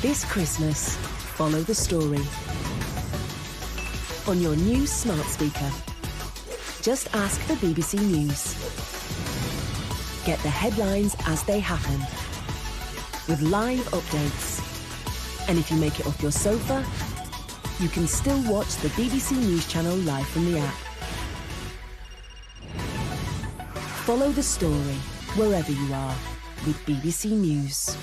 This Christmas, follow the story. On your new smart speaker. Just ask for BBC News. Get the headlines as they happen, with live updates. And if you make it off your sofa, you can still watch the BBC News channel live from the app. Follow the story wherever you are with BBC News.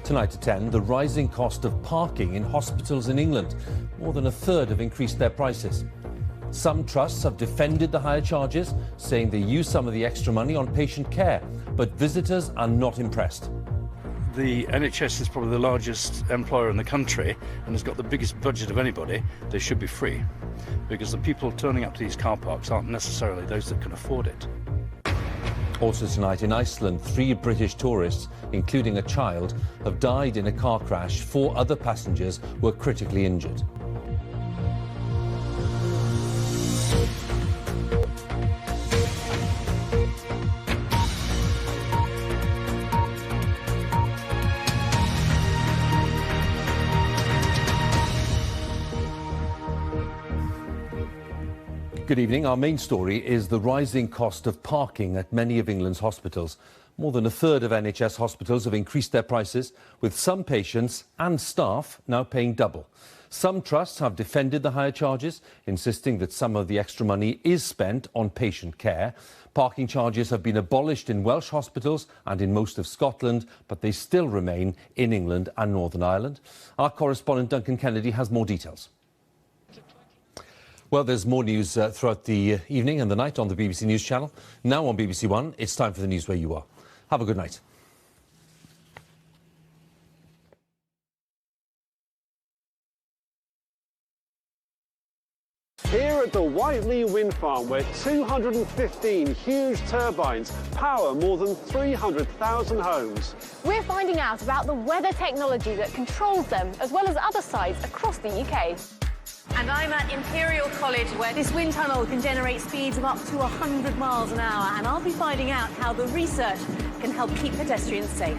Tonight at 10, the rising cost of parking in hospitals in England. More than a third have increased their prices. Some trusts have defended the higher charges, saying they use some of the extra money on patient care, but visitors are not impressed. The NHS is probably the largest employer in the country and has got the biggest budget of anybody. They should be free, because the people turning up to these car parks aren't necessarily those that can afford it. Also tonight in Iceland, 3 British tourists, including a child, have died in a car crash. 4 other passengers were critically injured. Good evening. Our main story is the rising cost of parking at many of England's hospitals. More than a third of NHS hospitals have increased their prices, with some patients and staff now paying double. Some trusts have defended the higher charges, insisting that some of the extra money is spent on patient care. Parking charges have been abolished in Welsh hospitals and in most of Scotland, but they still remain in England and Northern Ireland. Our correspondent Duncan Kennedy has more details. Well, there's more news throughout the evening and the night on the BBC News channel. Now on BBC One, it's time for the news where you are. Have a good night. Here at the Whiteley Wind Farm, where 215 huge turbines power more than 300,000 homes. We're finding out about the weather technology that controls them, as well as other sites across the UK. And I'm at Imperial College, where this wind tunnel can generate speeds of up to 100 miles an hour. And I'll be finding out how the research can help keep pedestrians safe.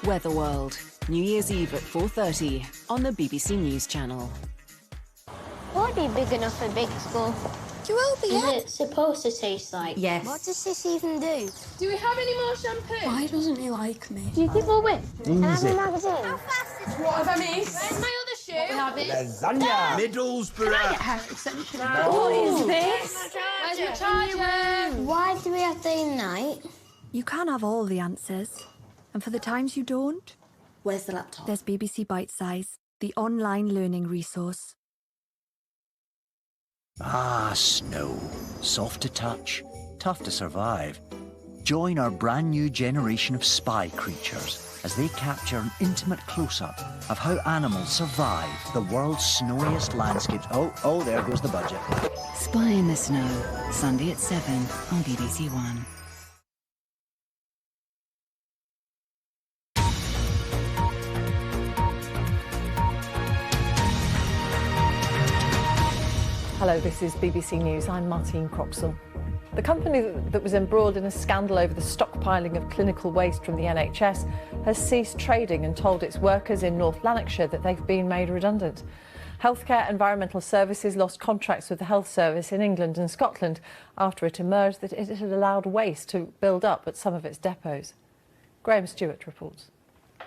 Weather World, New Year's Eve at 4:30 on the BBC News channel. Will it be big enough for a big school? You will be, yeah. Is it supposed to taste like? Yes. What does this even do? Do we have any more shampoo? Why doesn't he like me? Do you think we'll win? Can I have a magazine? How fast is it? What have I missed? Where's my other shoe? Lasagna. Middlesbrough. Can I get hair extension? No. What is this? Where's my charger? Why do we have day and night? You can have all the answers. And for the times you don't, Where's the laptop? there's BBC Bite Size, the online learning resource. Ah, snow. Soft to touch, tough to survive. Join our brand new generation of spy creatures as they capture an intimate close-up of how animals survive the world's snowiest landscapes. Oh, there goes the budget. Spy in the Snow, Sunday at 7 on BBC One. Hello, this is BBC News. I'm Martine Croxall. The company that was embroiled in a scandal over the stockpiling of clinical waste from the NHS has ceased trading and told its workers in North Lanarkshire that they've been made redundant. Healthcare Environmental Services lost contracts with the Health Service in England and Scotland after it emerged that it had allowed waste to build up at some of its depots. Graham Stewart reports.